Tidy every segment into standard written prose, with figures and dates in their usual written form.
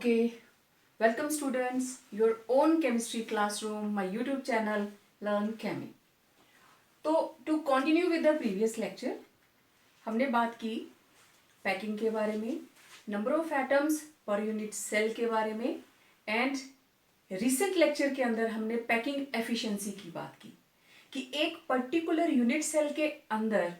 Okay, welcome students, your own chemistry classroom, my YouTube channel, Learn Chemi. तो to continue with the previous lecture, हमने बात की packing के बारे में, number of atoms per unit cell के बारे में एंड रिसेंट लेक्चर के अंदर हमने पैकिंग एफिशिएंसी की बात की कि एक पर्टिकुलर यूनिट सेल के अंदर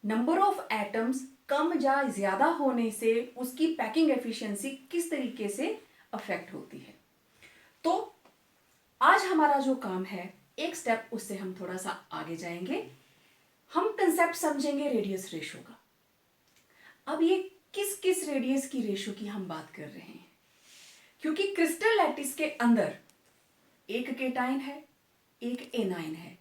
नंबर ऑफ एटम्स कम या ज्यादा होने से उसकी पैकिंग एफिशिएंसी किस तरीके से अफेक्ट होती है। तो आज हमारा जो काम है, एक स्टेप उससे हम थोड़ा सा आगे जाएंगे। हम कंसेप्ट समझेंगे रेडियस रेशो का। अब ये किस किस रेडियस की रेशो की हम बात कर रहे हैं, क्योंकि क्रिस्टल लैटिस के अंदर एक केटाइन है, एक एनाइन है।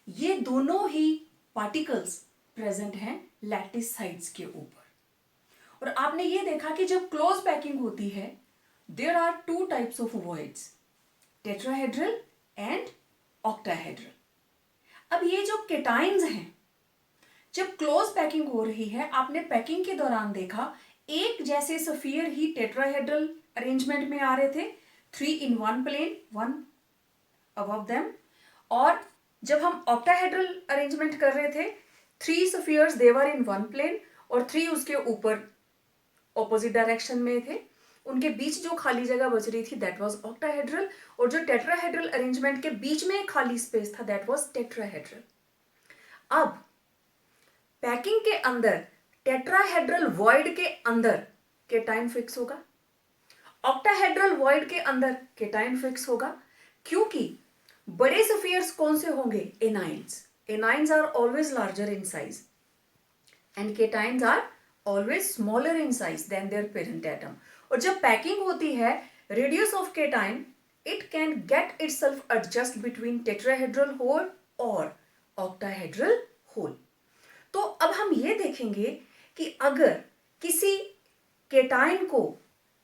ये दोनों ही पार्टिकल्स प्रेजेंट हैं लैटिस साइड्स के ऊपर। और आपने ये देखा कि जब क्लोज पैकिंग होती है, there are two types of voids, tetrahedral and octahedral. अब ये जो केटाइन्स हैं, जब क्लोज पैकिंग हो रही है, आपने पैकिंग के दौरान देखा एक जैसे सफियर ही टेट्राहेड्रल अरेंजमेंट में आ रहे थे, 3 in 1 plane, 1 above them। और जब हम ऑक्टाहेड्रल अरेंजमेंट कर रहे थे, 3 सफियर्स दे वर इन 1 plane और 3 उसके ऊपर ऑपोजिट डायरेक्शन में थे। उनके बीच जो खाली जगह बच रही थी दैट वाज ऑक्टाहेड्रल, और जो टेट्राहेड्रल अरेंजमेंट के बीच में खाली स्पेस था दैट वाज टेट्राहेड्रल। अब पैकिंग के अंदर टेट्राहेड्रल वॉइड के अंदर केटाइन फिक्स होगा, ऑक्टाहेड्रल वॉइड के अंदर केटाइन फिक्स होगा, क्योंकि बड़े सफियर्स कौन से होंगे? Anions. Anions are always larger in size and cations are always smaller in size than their parent atom. और जब पैकिंग होती है, radius of cation it can get itself adjust between tetrahedral hole और octahedral hole. तो अब हम ये देखेंगे कि अगर किसी केटाइन को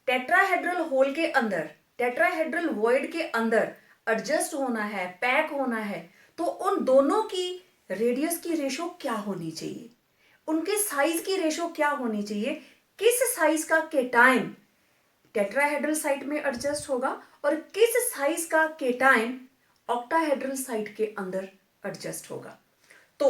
टेट्राहेड्रल होल के अंदर, टेट्राहेड्रल वॉइड के अंदर एडजस्ट होना है, पैक होना है, तो उन दोनों की रेडियस की रेशो क्या होनी चाहिए, उनके साइज की रेशो क्या होनी चाहिए, किस साइज का केटाइन टेट्राहेड्रल साइट में एडजस्ट होगा और किस साइज का केटाइन ऑक्टाहेड्रल साइट के अंदर एडजस्ट होगा। तो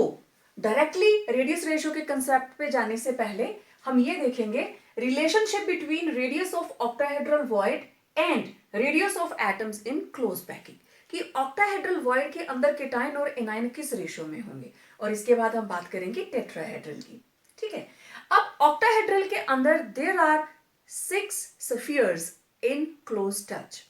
डायरेक्टली रेडियस रेशो के कंसेप्ट पे जाने से पहले हम ये देखेंगे relationship between radius of octahedral void and radius of atoms in close packing, कि ऑक्टाहेड्रल वॉइड के अंदर केटाइन और एनाइन किस रेशो में होंगे। और इसके बाद हम बात करेंगे टेट्राहेड्रल की। ठीक है, अब ऑक्टाहेड्रल के अंदर there are 6 spheres in close touch.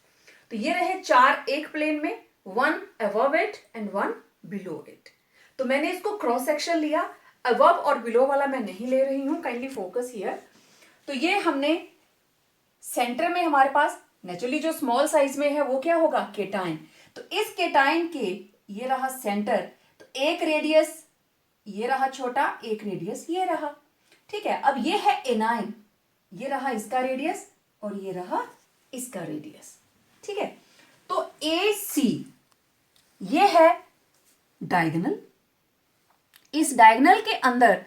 तो ये रहे 4 एक प्लेन में, 1 above it and 1 below it। तो मैंने इसको क्रॉस सेक्शन लिया, अबव और बिलो वाला मैं नहीं ले रही हूं, काइंडली फोकस हियर। तो ये हमने सेंटर में हमारे पास नेचुरली जो स्मॉल साइज में है वो क्या होगा? केटाइन। तो इस केटाइन के ये रहा सेंटर, तो एक रेडियस ये रहा छोटा, एक रेडियस ये रहा। ठीक है, अब ये है एनाइन, ये रहा इसका रेडियस और ये रहा इसका रेडियस। ठीक है, तो ए सी ये है डायगोनल। इस डायगोनल के अंदर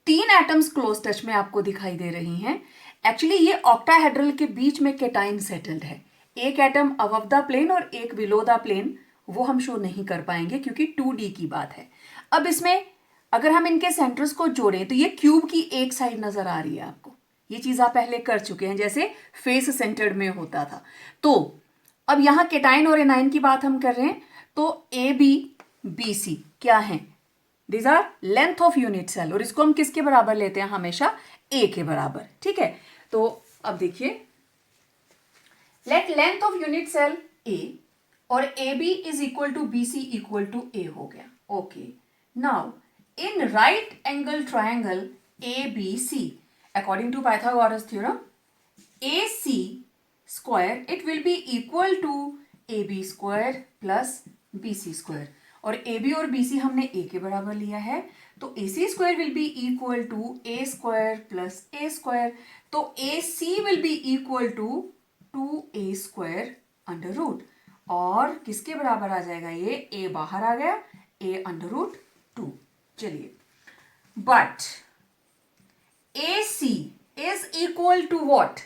3 एटम्स क्लोज टच में आपको दिखाई दे रही हैं। एक्चुअली ये ऑक्टाहेड्रल के बीच में केटाइन सेटल्ड है, एक एटम अबव द प्लेन और एक बिलो द प्लेन, वो हम शो नहीं कर पाएंगे क्योंकि 2D की बात है। अब इसमें अगर हम इनके सेंटर्स को जोड़ें तो ये क्यूब की एक साइड नजर आ रही है आपको। ये चीज आप पहले कर चुके हैं, जैसे फेस सेंटर्ड में होता था। तो अब यहाँ केटाइन और एनाइन की बात हम कर रहे हैं, तो ए बी बी सी क्या है? These are length of unit cell, और इसको हम किसके बराबर लेते हैं? हमेशा ए के बराबर। ठीक है, तो अब देखिए, let length of unit cell A और A B is equal to B C equal to A हो गया। Okay, now in right angle triangle A B C, according to Pythagoras theorem, A C square it will be equal to A B square plus B C square. और A B और B C हमने ए के बराबर लिया है, तो A C square will be equal to A square plus A square. तो A C will be equal to 2a square under root, और किसके बराबर आ जाएगा? ये ए बाहर आ गया, ए अंडर रूट 2। चलिए, but A C is equal to what?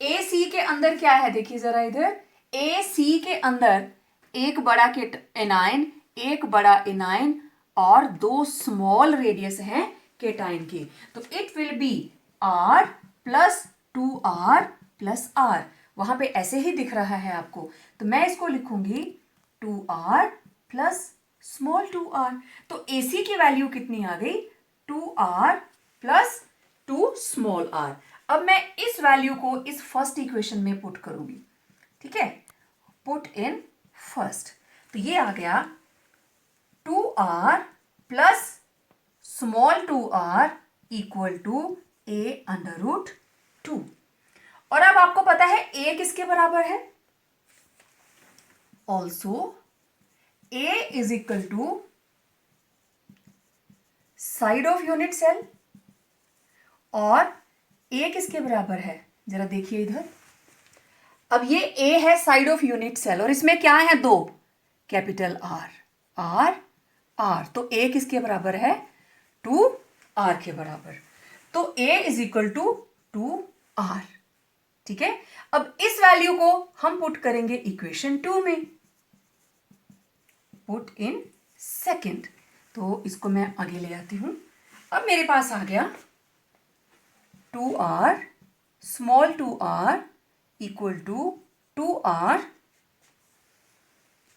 A C के अंदर क्या है, देखिए जरा इधर, ए सी के अंदर एक बड़ा एनाइन, एक बड़ा एनाइन और दो स्मॉल रेडियस हैं केटाइन की। तो it will B R plus 2R plus R। वहां पे ऐसे ही दिख रहा है आपको, तो मैं इसको लिखूंगी 2R प्लस स्मॉल 2R। तो AC की वैल्यू कितनी आ गई, 2R प्लस 2 स्मॉल r। अब मैं इस वैल्यू को इस फर्स्ट इक्वेशन में पुट करूंगी, ठीक है, पुट इन फर्स्ट। तो ये आ गया 2R plus small 2R equal to A under root 2। और अब आपको पता है A किसके बराबर है, also A is equal to side of unit cell. और A किसके बराबर है, जरा देखिए इधर। अब ये A है साइड ऑफ यूनिट सेल और इसमें क्या है, दो कैपिटल R, R, R। तो A किसके बराबर है, 2R के बराबर। तो A is equal to 2R, ठीक है। अब इस वैल्यू को हम पुट करेंगे इक्वेशन 2 में, पुट इन सेकेंड। तो इसको मैं आगे ले आती हूं। अब मेरे पास आ गया 2R small 2R equal to 2R,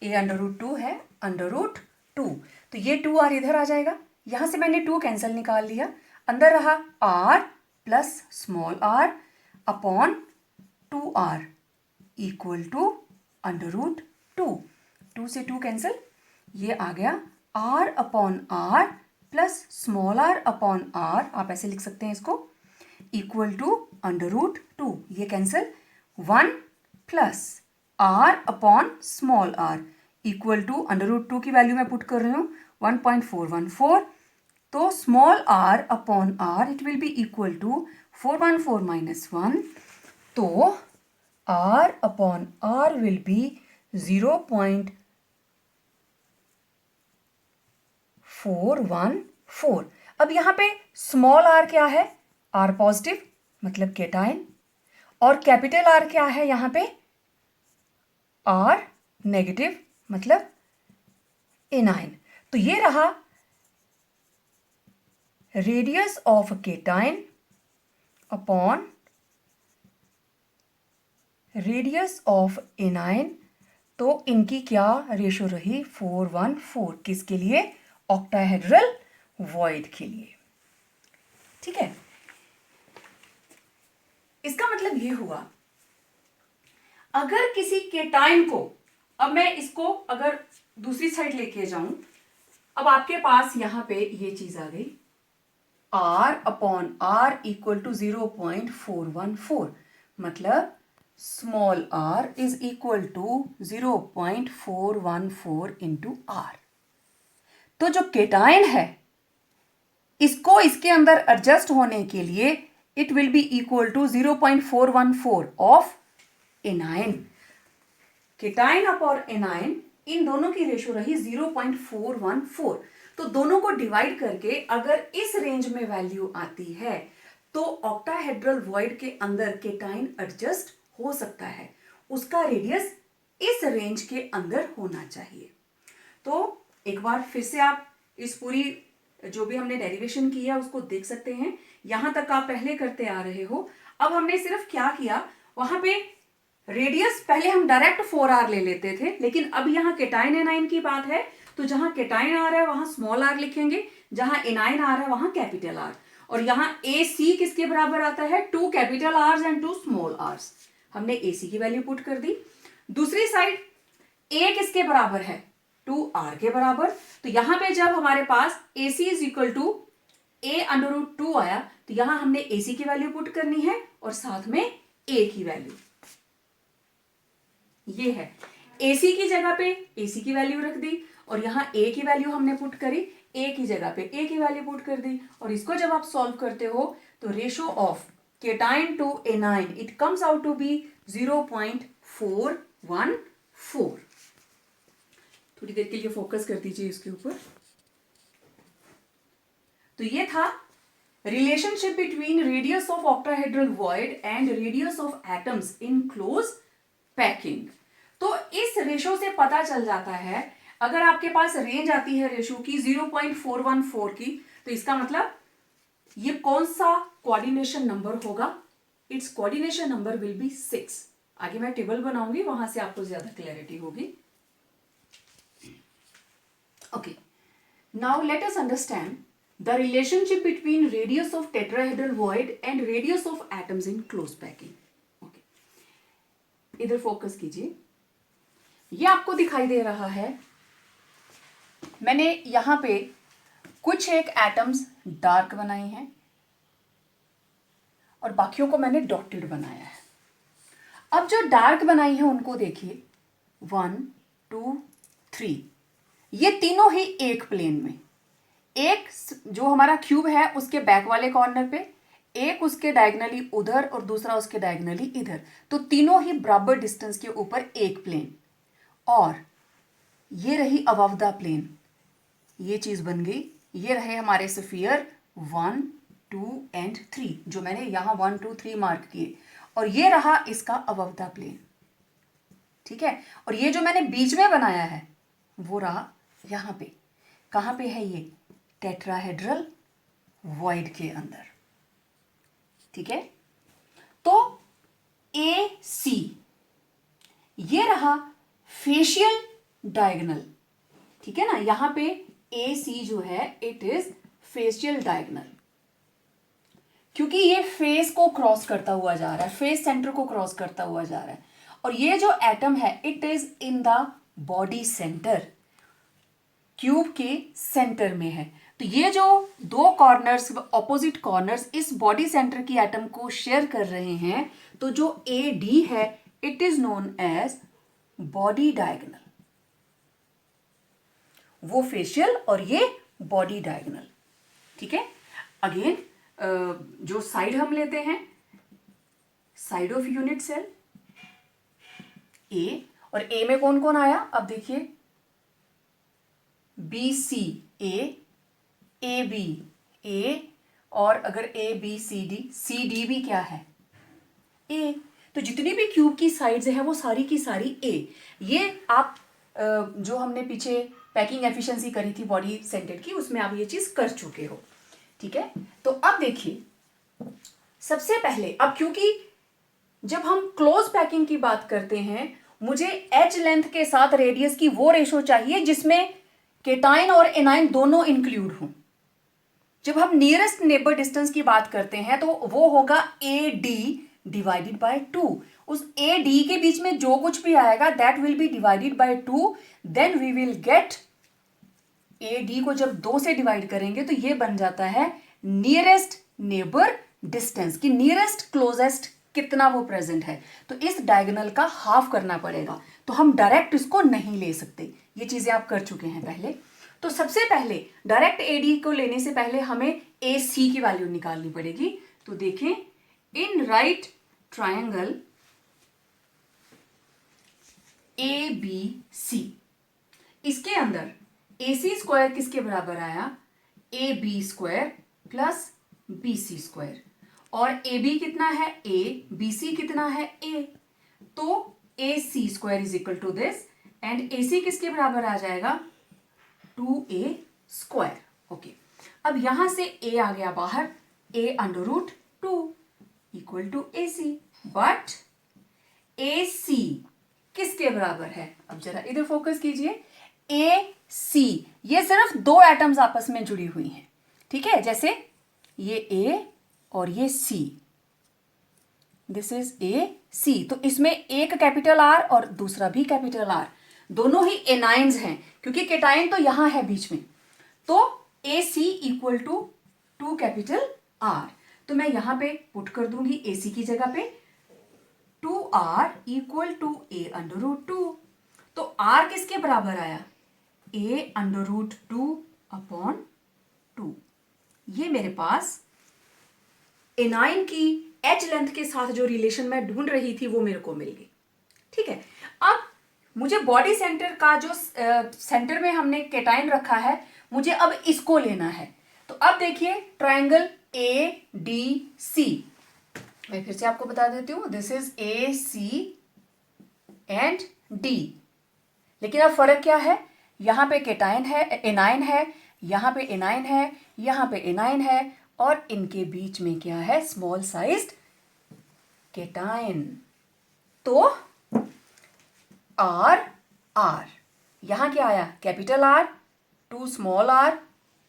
A under root 2 है, अंडर रूट 2। तो ये 2R इधर आ जाएगा, यहां से मैंने 2 कैंसिल निकाल लिया, अंदर रहा R plus small r upon 2R equal to under root 2। 2 से 2 कैंसिल, ये आ गया R upon R plus small r upon R, आप ऐसे लिख सकते हैं इसको, इक्वल टू अंडर रूट 2। ये cancel, 1 plus R upon small r equal to under root 2 की वैल्यू मैं पुट कर रही हूँ 1.414। तो small r upon r it will be equal to 414 minus 1। तो r upon r will be 0.414। अब यहां पे स्मॉल r क्या है, R पॉजिटिव मतलब केटाइन, और कैपिटल R क्या है यहां पे, R नेगेटिव मतलब एनाइन। तो ये रहा radius of cation upon radius of anion. तो इनकी क्या रेशो रही, 414, किसके लिए, ऑक्टाहेड्रल वॉइड के लिए, ठीक है। इसका मतलब ये हुआ, अगर किसी केटाइन को, अब मैं इसको अगर दूसरी साइड लेके जाऊं, अब आपके पास यहां पे ये चीज आ गई R upon R equal to 0.414, मतलब small r is equal to 0.414 into R। तो जो केटाइन है इसको इसके अंदर एडजस्ट होने के लिए it will be equal to 0.414 of anion. Cation upon anion, इन दोनों की रेशो रही 0.414। तो दोनों को डिवाइड करके अगर इस रेंज में वैल्यू आती है तो ऑक्टाहेड्रल वॉइड के अंदर केटाइन एडजस्ट हो सकता है, उसका रेडियस इस रेंज के अंदर होना चाहिए। तो एक बार फिर से आप इस पूरी जो भी हमने डेरिवेशन की है उसको देख सकते हैं, यहां तक आप पहले करते आ रहे हो। अब हमने सिर्फ क्या किया, वहां पे रेडियस पहले हम डायरेक्ट 4R ले लेते थे, लेकिन अब यहाँ केटाइन एनाइन की बात है तो जहां केटाइन आ रहा है वहां स्मॉल r लिखेंगे, जहां एनाइन आ रहा है वहां कैपिटल R। और यहाँ AC किसके बराबर आता है, 2 capital R's and 2 small R's। हमने AC की वैल्यू पुट कर दी। दूसरी साइड A किसके बराबर है, 2R के बराबर। तो यहां पे जब हमारे पास AC is equal to A under root 2 आया तो यहां हमने AC की वैल्यू पुट करनी है और साथ में A की वैल्यू, ये है AC की जगह पे AC की वैल्यू रख दी और यहां A की वैल्यू हमने पुट करी, A की जगह पे A की वैल्यू पुट कर दी। और इसको जब आप सॉल्व करते हो तो ratio of cation to anion it comes out to be 0.414। थोड़ी देर के लिए फोकस कर दीजिए इसके ऊपर। तो ये था relationship between radius of octahedral void and radius of atoms in close packing. तो इस रेशो से पता चल जाता है, अगर आपके पास रेंज आती है रेशो की 0.414 की, तो इसका मतलब ये कौन सा कोऑर्डिनेशन नंबर होगा? It's coordination number will be 6। आगे मैं टेबल बनाऊंगी, वहां से आपको ज्यादा क्लैरिटी होगी। Okay, now let us understand the relationship between radius of tetrahedral void and radius of atoms in close packing. Okay, इधर फोकस कीजिए। ये आपको दिखाई दे रहा है, मैंने यहां पे कुछ एक एटम्स डार्क बनाए हैं और बाकियों को मैंने डॉटेड बनाया है। अब जो डार्क बनाई है उनको देखिए, 1 2 3, ये तीनों ही एक प्लेन में, एक जो हमारा क्यूब है उसके बैक वाले कॉर्नर पे, एक उसके डायगनली उधर और दूसरा उसके डायगनली इधर, तो तीनों ही बराबर डिस्टेंस के ऊपर एक प्लेन। और ये रही अबव द प्लेन, ये चीज बन गई। ये रहे हमारे स्फीयर 1 2 एंड 3, जो मैंने यहां 1 2 3 मार्क किए, और ये रहा इसका अबव द प्लेन। ठीक है, और ये जो मैंने बीच में बनाया है वो रहा यहां पे। कहां पे है ये? टेट्राहेड्रल वॉइड के अंदर। ठीक है, तो ए सी ये रहा फेशियल डायगोनल। ठीक है ना, यहां पे ए सी जो है इट इज फेशियल डायगोनल, क्योंकि ये फेस को क्रॉस करता हुआ जा रहा है, फेस सेंटर को क्रॉस करता हुआ जा रहा है। और ये जो एटम है it is in the body center, cube के सेंटर में है। तो ये जो दो कॉर्नर्स, ऑपोजिट कॉर्नर्स इस बॉडी सेंटर की एटम को शेयर कर रहे हैं, तो जो ए डी है it is known as body diagonal. वो फेशियल और ये बॉडी डायगोनल। ठीक है, अगेन जो साइड हम लेते हैं, side of unit cell A, और ए में कौन कौन आया? अब देखिए, बी सी ए बी ए, और अगर ए बी सी डी भी क्या है? ए। तो जितनी भी क्यूब की साइड्स है वो सारी की सारी ए। ये आप जो हमने पीछे पैकिंग एफिशिएंसी करी थी बॉडी सेंटर की, उसमें आप ये चीज कर चुके हो। ठीक है, तो अब देखिए, सबसे पहले, अब क्योंकि जब हम क्लोज पैकिंग की बात करते हैं, मुझे एच लेंथ के साथ रेडियस की वो रेशो चाहिए जिसमें केटाइन और एनाइन दोनों इंक्लूड हों। जब हम नियरेस्ट नेबर डिस्टेंस की बात करते हैं तो वो होगा ए डी डिवाइडेड बाय 2। उस ए डी के बीच में जो कुछ भी आएगा that will be divided by 2, then we will get A D को जब 2 से डिवाइड करेंगे तो ये बन जाता है नियरेस्ट नेबर डिस्टेंस, कि नियरेस्ट क्लोजेस्ट कितना वो प्रेजेंट है। तो इस डायगोनल का हाफ करना पड़ेगा, तो हम डायरेक्ट इसको नहीं ले सकते। ये चीजें आप कर चुके हैं पहले। तो सबसे पहले डायरेक्ट एडी को लेने से पहले हमें ए सी की वैल्यू निकालनी पड़ेगी। तो देखें, in right triangle A B C, इसके अंदर ए सी स्क्वायर किसके बराबर आया? A B square plus B C square. और ए बी कितना है? ए। बी सी कितना है? ए। तो A C square is equal to this, and A C किसके बराबर आ जाएगा? 2a square. ओके, अब यहां से a आ गया बाहर, a under root 2 equal to A C. But A C किसके बराबर है? अब जरा इधर फोकस कीजिए, ए सी ये सिर्फ दो एटम्स आपस में जुड़ी हुई हैं। ठीक है, जैसे ये ए और ये सी, दिस इज ए सी। तो इसमें एक कैपिटल आर और दूसरा भी कैपिटल आर, दोनों ही एनाइंस हैं क्योंकि केटाइन तो यहां है बीच में। तो A C equal to 2 capital R. तो मैं यहां पे पुट कर दूंगी ए सी की जगह पे 2r equal to A under root 2। तो r किसके बराबर आया? a under root 2 upon 2। ये मेरे पास एनाइन की एच लेंथ के साथ जो रिलेशन मैं ढूंढ रही थी वो मेरे को मिल गई। ठीक है, अब मुझे बॉडी सेंटर का जो सेंटर में हमने केटाइन रखा है, मुझे अब इसको लेना है। तो अब देखिए, ट्रायंगल ADC। मैं फिर से आपको बता देती हूँ, this is AC and D। लेकिन अब फर्क क्या है, यहाँ पे केटाइन है, एनाइन है, यहाँ पे एनाइन है, यहाँ पे एनाइन है, और इनके बीच में क्या है, स्मॉल साइज्ड केटाइन। तो R यहाँ क्या आया, capital R, 2 small r,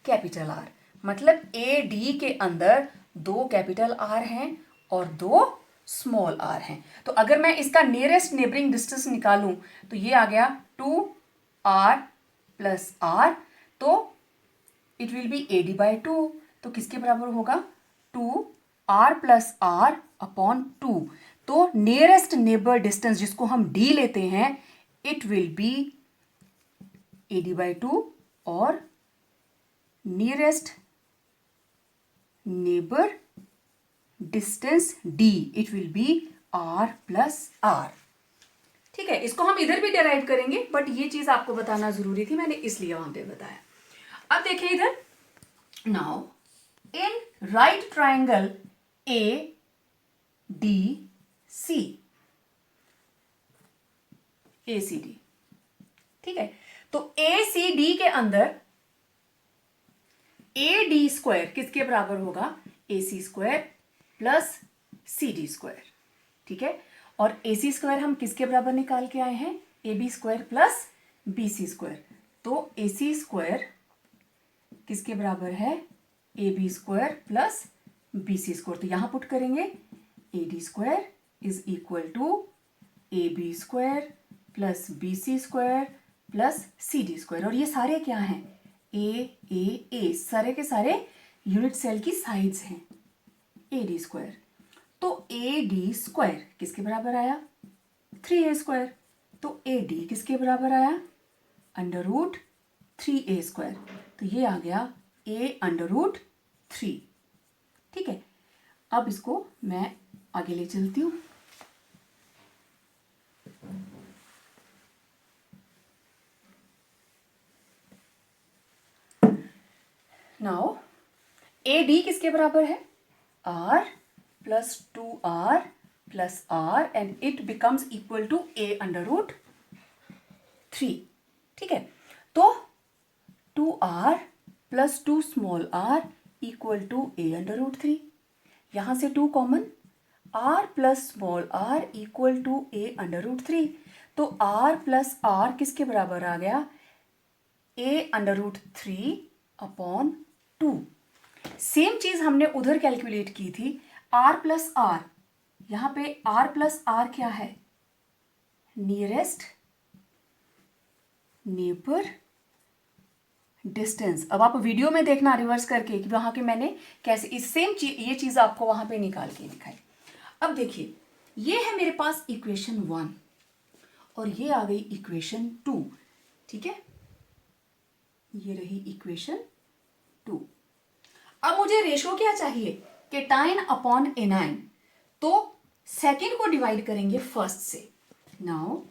capital R। मतलब AD के अंदर 2 कैपिटल R हैं और 2 स्मॉल r हैं। तो अगर मैं इसका नियरेस्ट नेबरिंग डिस्टेंस निकालूं तो ये आ गया 2R प्लस R, तो इट विल बी AD/2। तो किसके बराबर होगा, 2R प्लस R अपॉन 2। तो नियरेस्ट नेबर डिस्टेंस जिसको हम D लेते हैं, इट विल बी AD/2, और nearest neighbour distance D it will B R plus R। ठीक है, इसको हम इधर भी डेराइव करेंगे, बट ये चीज आपको बताना जरूरी थी, मैंने इसलिए वहां पे बताया। अब देखिए इधर, now in right triangle ACD, ठीक है, तो ACD के अंदर AD स्क्वायर किसके बराबर होगा, AC square plus CD square. ठीक है, और AC स्क्वायर हम किसके बराबर निकाल के आए हैं, AB square plus BC square. तो AC स्क्वायर किसके बराबर है, AB square plus BC square. तो यहां पुट करेंगे, AD square is equal to AB square plus BC square plus CD square. और ये सारे क्या हैं, A, सारे के सारे यूनिट सेल की साइड्स हैं, AD स्क्वायर। तो AD स्क्वायर किसके बराबर आया, 3A स्क्वायर। तो AD किसके बराबर आया, अंडर रूट 3A स्क्वायर। तो ये आ गया A अंडर रूट 3। ठीक है, अब इसको मैं आगे ले चलती हूँ। नाउ AD किसके बराबर है, R plus 2R plus R, and it becomes equal to A under root 3। ठीक है, तो 2R plus 2 small r equal to A under root 3। यहां से 2 common, R plus small r equal to A under root 3। तो R plus R किसके बराबर आ गया, A under root 3 upon 2। Same चीज हमने उधर कैलकुलेट की थी, R प्लस R, यहां पे R प्लस R क्या है, नियरेस्ट नेबर डिस्टेंस। अब आप वीडियो में देखना रिवर्स करके कि वहां के मैंने कैसे इस सेम चीज, ये चीज आपको वहां पे निकाल के दिखाई। अब देखिए, ये है मेरे पास इक्वेशन 1 और ये आ गई इक्वेशन 2। ठीक है, ये रही इक्वेशन 2। अब मुझे रेशो क्या चाहिए, केटाइन अपॉन एनाइन। तो सेकेंड को डिवाइड करेंगे फर्स्ट से। Now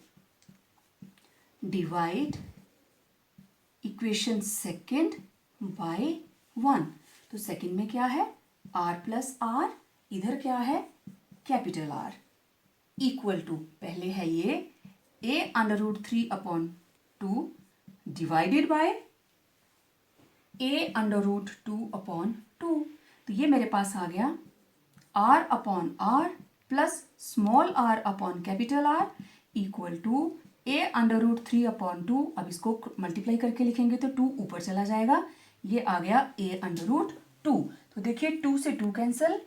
divide equation second by 1। तो सेकेंड में क्या है, R प्लस R, इधर क्या है, कैपिटल R, इक्वल टू, पहले है ये A under root 3 upon 2 divided by A under root 2 upon 2। तो ये मेरे पास आ गया R upon R plus small r upon capital R equal to A under root 3 upon 2। अब इसको मल्टीप्लाई करके लिखेंगे तो 2 ऊपर चला जाएगा, ये आ गया A अंडर रूट 2। तो देखिए 2 से 2 कैंसिल,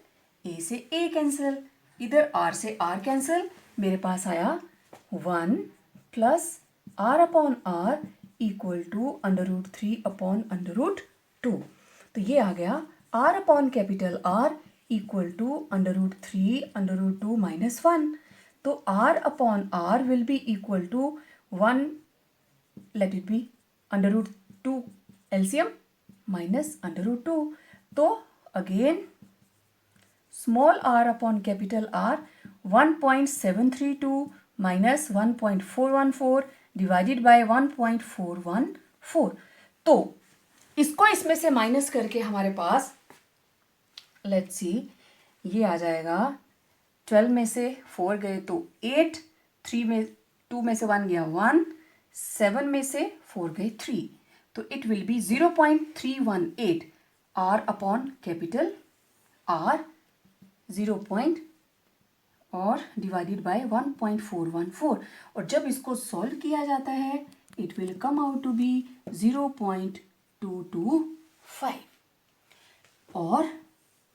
A से A कैंसिल, इधर R से R कैंसिल, मेरे पास आया 1 plus R upon R equal to under root 3 upon under root 2। तो ये आ गया R upon capital R equal to under root 3 under root 2 minus 1। तो R upon R will be equal to 1, let it be under root 2 LCM minus under root 2। तो again small r upon capital R 1.732 minus 1.414 divided by 1.414। तो इसको इसमें से minus करके हमारे पास let's see, ये आ जाएगा 12 में से 4 गए तो 8, 3 में 2 में से 1 गया 1, 7 में से 4 गए 3, तो it will B 0.318 R upon capital R 0. और डिवाइडेड बाय 1.414, और जब इसको सॉल्व किया जाता है it will come out to be 0.225, और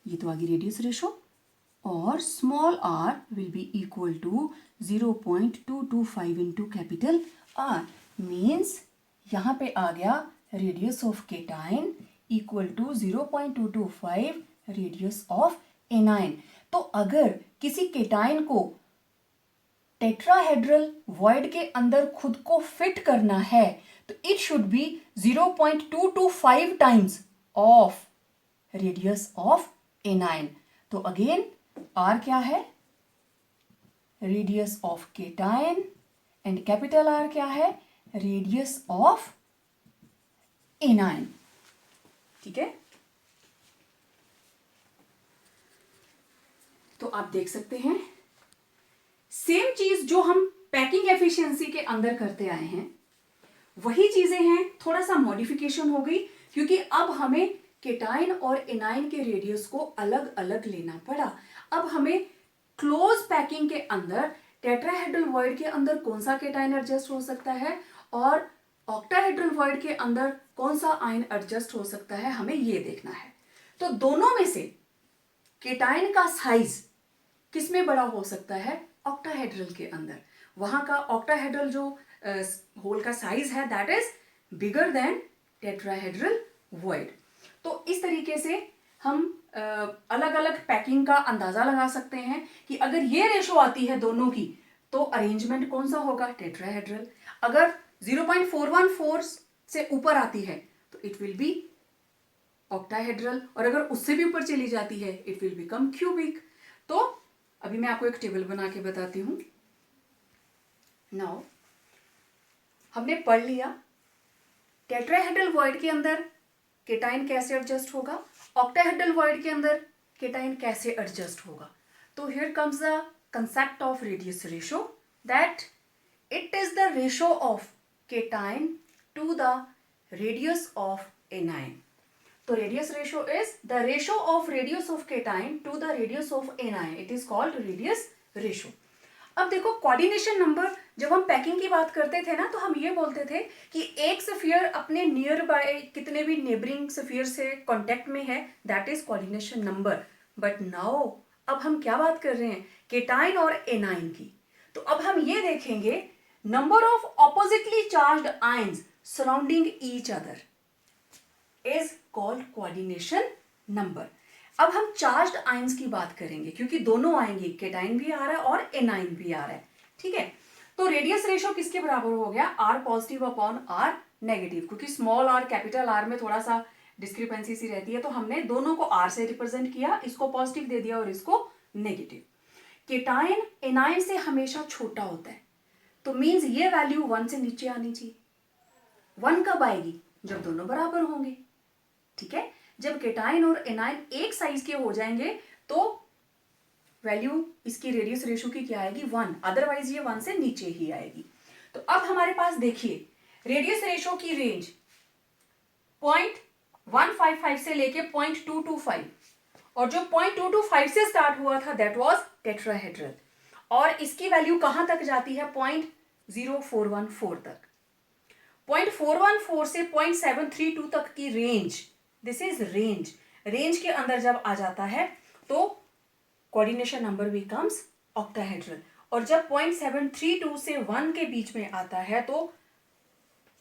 ये तो आ गई रेडियस रेशो, और small r will be equal to 0.225 into capital R, means यहाँ पे आ गया radius of cation equal to 0.225 radius of anion. तो अगर किसी केटाइन को टेट्राहेड्रल वॉइड के अंदर खुद को फिट करना है तो it should be 0.225 times of radius of anion. तो अगेन R क्या है, radius of cation, and capital R क्या है, रेडियस ऑफ एनाइन। ठीक है, तो आप देख सकते हैं सेम चीज जो हम पैकिंग एफिशिएंसी के अंदर करते आए हैं वही चीजें हैं, थोड़ा सा मॉडिफिकेशन हो गई क्योंकि अब हमें केटाइन और एनाइन के रेडियस को अलग अलग लेना पड़ा। अब हमें क्लोज पैकिंग के अंदर टेट्राहेड्रल वॉइड के अंदर कौन सा केटाइन एडजस्ट हो सकता है और ऑक्टाहेड्रल वॉइड के अंदर कौन सा आयन एडजस्ट हो सकता है, हमें ये देखना है। तो दोनों में से केटाइन का साइज किसमें बड़ा हो सकता है, ऑक्टाहेड्रल के अंदर। वहां का ऑक्टाहेड्रल जो होल का साइज है that is bigger than tetrahedral void. तो इस तरीके से हम अलग अलग पैकिंग का अंदाजा लगा सकते हैं कि अगर ये रेशो आती है दोनों की तो अरेंजमेंट कौन सा होगा, टेट्राहेड्रल। अगर 0.414 से ऊपर आती है तो इट विल बी ऑक्टाहेड्रल, और अगर उससे भी ऊपर चली जाती है इट विल बिकम क्यूबिक। तो अभी मैं आपको एक टेबल बना के बताती हूं। नाउ हमने पढ़ लिया टेट्राहेड्रल वॉइड के अंदर केटाइन कैसे एडजस्ट होगा, ऑक्टाहेड्रल वॉइड के अंदर केटाइन कैसे एडजस्ट होगा। तो here comes the concept of radius ratio, that it is the ratio of cation to the radius of anion. तो radius ratio is the ratio of radius of cation to the radius of anion, it is called radius ratio. अब देखो coordination number, जब हम packing की बात करते थे ना तो हम ये बोलते थे कि एक सफियर अपने नियर बाय कितने भी नेबरिंग सफियर से कांटेक्ट में है, that is coordination number. But now अब हम क्या बात कर रहे हैं, केटाइन और एनाइन की। तो अब हम ये देखेंगे number of oppositely charged ions surrounding each other is called coordination number. अब हम चार्ज्ड आयंस की बात करेंगे क्योंकि दोनों आएंगे, केटाइन भी आ रहा है और एनाइन भी आ रहा है। ठीक है, तो रेडियस रेशो किसके बराबर हो गया, R positive upon R negative, क्योंकि स्मॉल आर कैपिटल आर में थोड़ा सा डिस्क्रिपेंसी सी रहती है तो हमने दोनों को आर से रिप्रेजेंट किया, इसको पॉजिटिव दे दिया और इसको नेगेटिव। केटाइन एनाइन से हमेशा छोटा होता है तो मीन्स ये वैल्यू 1 से नीचे आनी चाहिए। 1 कब आएगी, जब दोनों बराबर होंगे। ठीक है, जब केटाइन और एनाइन एक साइज के हो जाएंगे तो वैल्यू इसकी रेडियस रेशो की क्या आएगी, 1, अदरवाइज ये 1 से नीचे ही आएगी। तो अब हमारे पास देखिए रेडियस रेशो की रेंज 0.155 से लेके 0.225, और जो 0.225 से स्टार्ट हुआ था दैट वाज टेट्राहेड्रल, और इसकी वैल्यू कहां तक जाती है, 0.0414 तक। 0.414 से 0.732 तक की range, this is range. Range के अंदर जब आ जाता है तो कोऑर्डिनेशन नंबर बिकम्स ऑक्टाहेड्रल, और जब 0.732 से 1 के बीच में आता है तो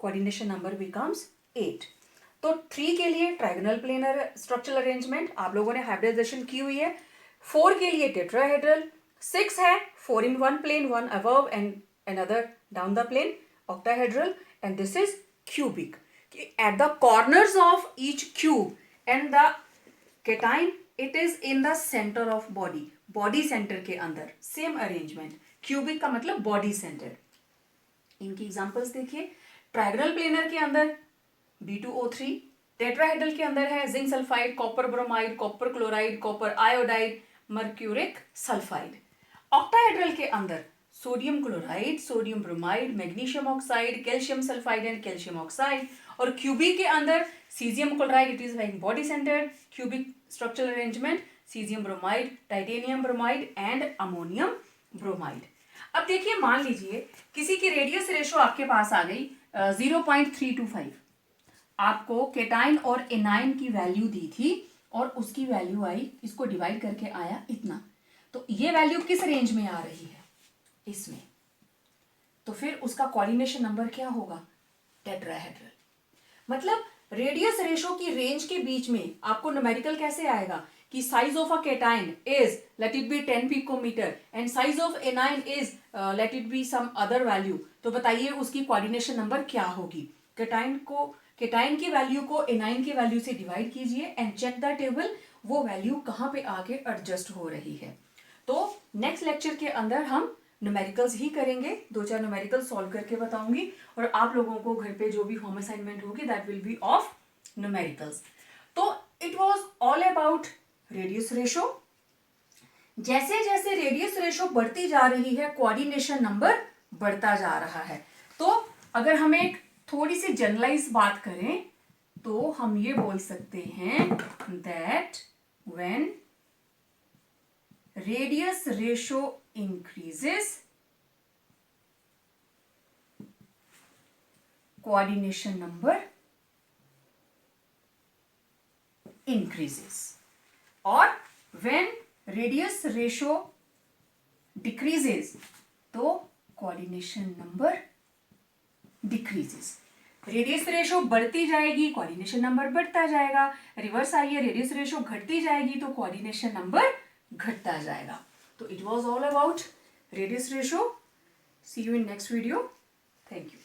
कोऑर्डिनेशन नंबर बिकम्स 8। तो 3 के लिए ट्रायगोनल प्लेनर स्ट्रक्चरल अरेंजमेंट आप लोगों ने हाइब्रिडाइजेशन की हुई है। 4 के लिए टेट्राहेड्रल, 6 है 4 in 1 plane, 1 above and another down the plane, octahedral, and this is cubic. At the corners of each cube and the cation, it is in the center of body, body center के अंदर same arrangement। cubic का मतलब body center। इनकी examples देखिए, trigonal planar के अंदर B2O3, tetrahedral के अंदर है zinc sulphide, copper bromide, copper chloride, copper iodide, mercuric sulphide. Octahedral के अंदर sodium chloride, sodium bromide, magnesium oxide, calcium sulphide and calcium oxide. और क्यूबिक के अंदर caesium chloride, it is like body centred cubic structural arrangement, caesium bromide, titanium bromide and ammonium bromide. अब देखिए, मान लीजिए किसी की रेडियस रेशो आपके पास आ गई 0.325, आपको केटाइन और एनाइन की वैल्यू दी थी और उसकी वैल्यू आई, इसको डिवाइड करके आया इतना, तो ये वैल्यू किस रेंज में आ रही है, इसमें, तो फिर उसका कोऑर्डिनेशन नंबर क्या होगा, टेट्राहेड्रल। मतलब रेडियस रेशो की रेंज के बीच में आपको न्यूमेरिकल कैसे आएगा कि size of a cation is let it be 10 picometre and size of anion is let it be some other value, तो बताइए उसकी कोऑर्डिनेशन नंबर क्या होगी। केटाइन की वैल्यू को एनाइन की वैल्यू से डिवाइड कीजिए एंड चेक द टेबल, वो वैल्यू कहां पे आके एडजस्ट हो रही है। तो नेक्स्ट लेक्चर के अंदर हम न्यूमेरिकल्स ही करेंगे, 2-4 न्यूमेरिकल सॉल्व करके बताऊंगी और आप लोगों को घर पे जो भी होम असाइनमेंट होगी that will be of numericals. तो it was all about radius ratio. जैसे जैसे रेडियस रेशो बढ़ती जा रही है, कोऑर्डिनेशन नंबर बढ़ता जा रहा है। तो अगर हम एक थोड़ी सी जनरलाइज बात करें तो हम ये बोल सकते हैं that when radius ratio increases, coordination number increases, और when radius ratio decreases तो coordination number decreases। Radius ratio बढ़ती जाएगी, कोऑर्डिनेशन नंबर बढ़ता जाएगा। रिवर्स आइए, रेडियस रेशो घटती जाएगी तो कोऑर्डिनेशन नंबर घटता जाएगा। तो it was all about radius ratio. See you in next video. Thank you.